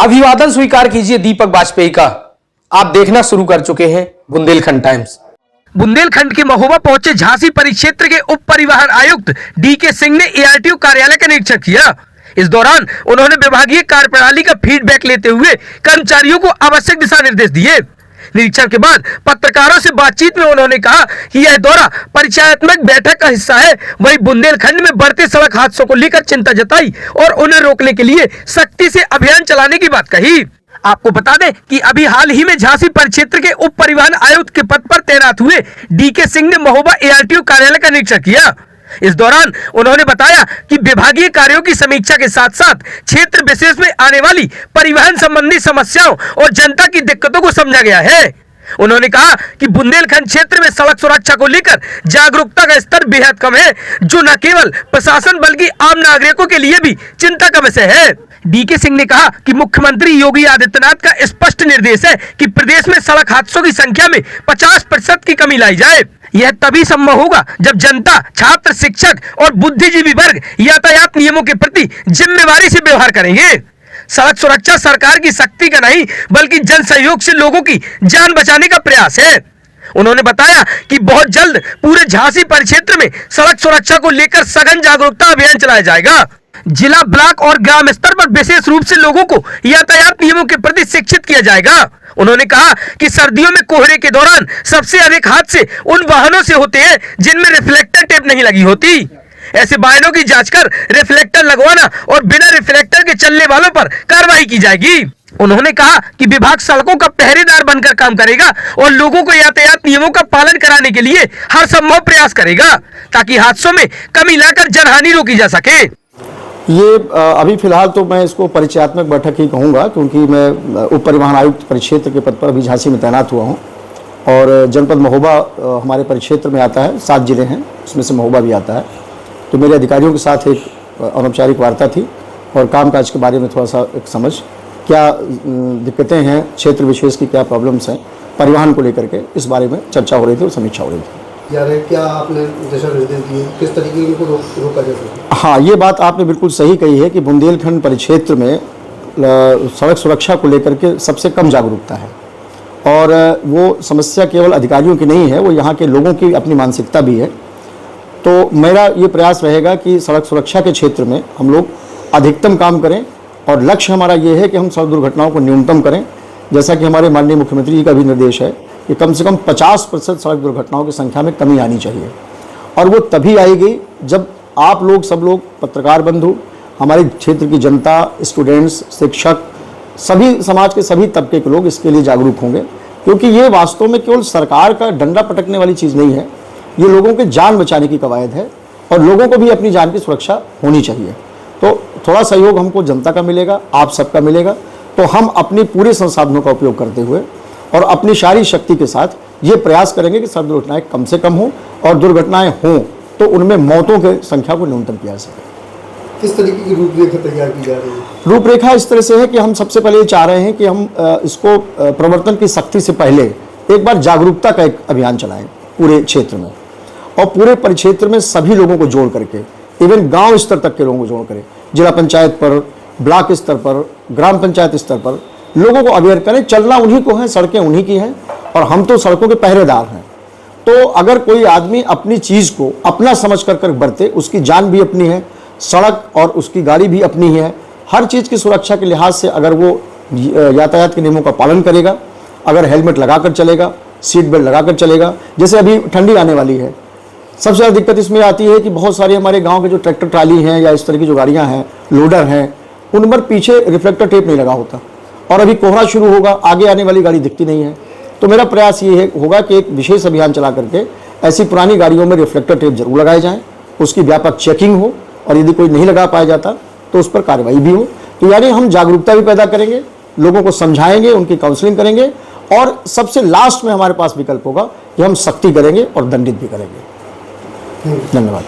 अभिवादन स्वीकार कीजिए दीपक वाजपेयी का। आप देखना शुरू कर चुके हैं बुंदेलखंड टाइम्स। बुंदेलखंड के महोबा पहुंचे झांसी परिक्षेत्र के उप परिवहन आयुक्त डीके सिंह ने एआरटीओ कार्यालय का निरीक्षण किया। इस दौरान उन्होंने विभागीय कार्यप्रणाली का फीडबैक लेते हुए कर्मचारियों को आवश्यक दिशा निर्देश दिए। निरीक्षण के बाद पत्रकारों से बातचीत में उन्होंने कहा कि यह दौरा परिचयात्मक बैठक का हिस्सा है। वहीं बुंदेलखंड में बढ़ते सड़क हादसों को लेकर चिंता जताई और उन्हें रोकने के लिए सख्ती से अभियान चलाने की बात कही। आपको बता दें कि अभी हाल ही में झांसी परिक्षेत्र के उप परिवहन आयुक्त के पद पर तैनात हुए डीके सिंह ने महोबा एआरटीओ कार्यालय का निरीक्षण किया। इस दौरान उन्होंने बताया कि विभागीय कार्यों की समीक्षा के साथ साथ क्षेत्र विशेष में आने वाली परिवहन संबंधी समस्याओं और जनता की दिक्कतों को समझा गया है। उन्होंने कहा कि बुंदेलखंड क्षेत्र में सड़क सुरक्षा को लेकर जागरूकता का स्तर बेहद कम है, जो न केवल प्रशासन बल्कि आम नागरिकों के लिए भी चिंता का विषय है। डीके सिंह ने कहा कि मुख्यमंत्री योगी आदित्यनाथ का स्पष्ट निर्देश है कि प्रदेश में सड़क हादसों की संख्या में 50% की कमी लाई जाए। यह तभी संभव होगा जब जनता, छात्र, शिक्षक और बुद्धिजीवी वर्ग यातायात नियमों के प्रति जिम्मेवारी से व्यवहार करेंगे। सड़क सुरक्षा सरकार की शक्ति का नहीं बल्कि जन सहयोग से लोगों की जान बचाने का प्रयास है। उन्होंने बताया कि बहुत जल्द पूरे झांसी परिक्षेत्र में सड़क सुरक्षा को लेकर सघन जागरूकता अभियान चलाया जाएगा। जिला, ब्लॉक और ग्राम स्तर पर विशेष रूप से लोगों को यातायात नियमों के प्रति शिक्षित किया जाएगा। उन्होंने कहा कि सर्दियों में कोहरे के दौरान सबसे अधिक हादसे उन वाहनों से होते हैं जिनमें रिफ्लेक्टर टेप नहीं लगी होती। ऐसे वाहनों की जांच कर रिफ्लेक्टर लगवाना और बिना रिफ्लेक्टर के चलने वालों पर कार्रवाई की जाएगी। उन्होंने कहा कि विभाग सड़कों का पहरेदार बनकर काम करेगा और लोगों को यातायात नियमों का पालन कराने के लिए हर संभव प्रयास करेगा ताकि हादसों में कमी लाकर जनहानि रोकी जा सके। ये अभी फिलहाल तो मैं इसको परिचयात्मक बैठक ही कहूँगा, क्योंकि मैं उप परिवहन आयुक्त परिक्षेत्र के पद पर अभी झांसी में तैनात हुआ हूँ और जनपद महोबा हमारे परिक्षेत्र में आता है। 7 जिले हैं, उसमें से महोबा भी आता है। तो मेरे अधिकारियों के साथ एक अनौपचारिक वार्ता थी और कामकाज के बारे में थोड़ा सा एक समझ, क्या दिक्कतें हैं, क्षेत्र विशेष की क्या प्रॉब्लम्स हैं परिवहन को लेकर के, इस बारे में चर्चा हो रही थी और समीक्षा हो रही थी। क्या आपने दिशा निर्देश दिए, किस तरीके इनको रोका जा सकता है? हाँ, ये बात आपने बिल्कुल सही कही है कि बुंदेलखंड परिक्षेत्र में सड़क सुरक्षा को लेकर के सबसे कम जागरूकता है और वो समस्या केवल अधिकारियों की नहीं है, वो यहाँ के लोगों की अपनी मानसिकता भी है। तो मेरा ये प्रयास रहेगा कि सड़क सुरक्षा के क्षेत्र में हम लोग अधिकतम काम करें और लक्ष्य हमारा ये है कि हम सड़क दुर्घटनाओं को न्यूनतम करें। जैसा कि हमारे माननीय मुख्यमंत्री जी का भी निर्देश है कि कम से कम 50% सड़क दुर्घटनाओं की संख्या में कमी आनी चाहिए और वो तभी आएगी जब आप लोग, सब लोग, पत्रकार बंधु, हमारे क्षेत्र की जनता, स्टूडेंट्स, शिक्षक, सभी समाज के सभी तबके के लोग इसके लिए जागरूक होंगे। क्योंकि ये वास्तव में केवल सरकार का डंडा पटकने वाली चीज़ नहीं है, ये लोगों के जान बचाने की कवायद है और लोगों को भी अपनी जान की सुरक्षा होनी चाहिए। तो थोड़ा सहयोग हमको जनता का मिलेगा, आप सबका मिलेगा। तो हम अपने पूरे संसाधनों का उपयोग करते हुए और अपनी सारी शक्ति के साथ ये प्रयास करेंगे कि सड़क दुर्घटनाएं कम से कम हों और दुर्घटनाएं हों तो उनमें मौतों की संख्या को न्यूनतम किया जा सके। किस तरीके की रूपरेखा तैयार की जा रही है? रूपरेखा इस तरह से है कि हम सबसे पहले ये चाह रहे हैं कि हम इसको प्रवर्तन की सख्ती से पहले एक बार जागरूकता का एक अभियान चलाएं पूरे क्षेत्र में और पूरे परिक्षेत्र में सभी लोगों को जोड़ करके, इवन गाँव स्तर तक के लोगों को जोड़ करें, जिला पंचायत पर, ब्लॉक स्तर पर, ग्राम पंचायत स्तर पर लोगों को अवेयर करें। चलना उन्हीं को है, सड़कें उन्हीं की हैं और हम तो सड़कों के पहरेदार हैं। तो अगर कोई आदमी अपनी चीज़ को अपना समझ कर बरते, उसकी जान भी अपनी है, सड़क और उसकी गाड़ी भी अपनी है, हर चीज़ की सुरक्षा के लिहाज से अगर वो यातायात के नियमों का पालन करेगा, अगर हेलमेट लगाकर चलेगा, सीट बेल्ट लगाकर चलेगा। जैसे अभी ठंडी आने वाली है, सबसे ज़्यादा दिक्कत इसमें आती है कि बहुत सारे हमारे गाँव के जो ट्रैक्टर ट्राली हैं या इस तरह की जो गाड़ियाँ हैं, लोडर हैं, उन पर पीछे रिफ्लेक्टर टेप नहीं लगा होता और अभी कोहरा शुरू होगा, आगे आने वाली गाड़ी दिखती नहीं है। तो मेरा प्रयास ये होगा कि एक विशेष अभियान चला करके ऐसी पुरानी गाड़ियों में रिफ्लेक्टर टेप जरूर लगाए जाएं, उसकी व्यापक चेकिंग हो और यदि कोई नहीं लगा पाया जाता तो उस पर कार्रवाई भी हो। तो यानी हम जागरूकता भी पैदा करेंगे, लोगों को समझाएंगे, उनकी काउंसलिंग करेंगे और सबसे लास्ट में हमारे पास विकल्प होगा कि हम सख्ती करेंगे और दंडित भी करेंगे। धन्यवाद।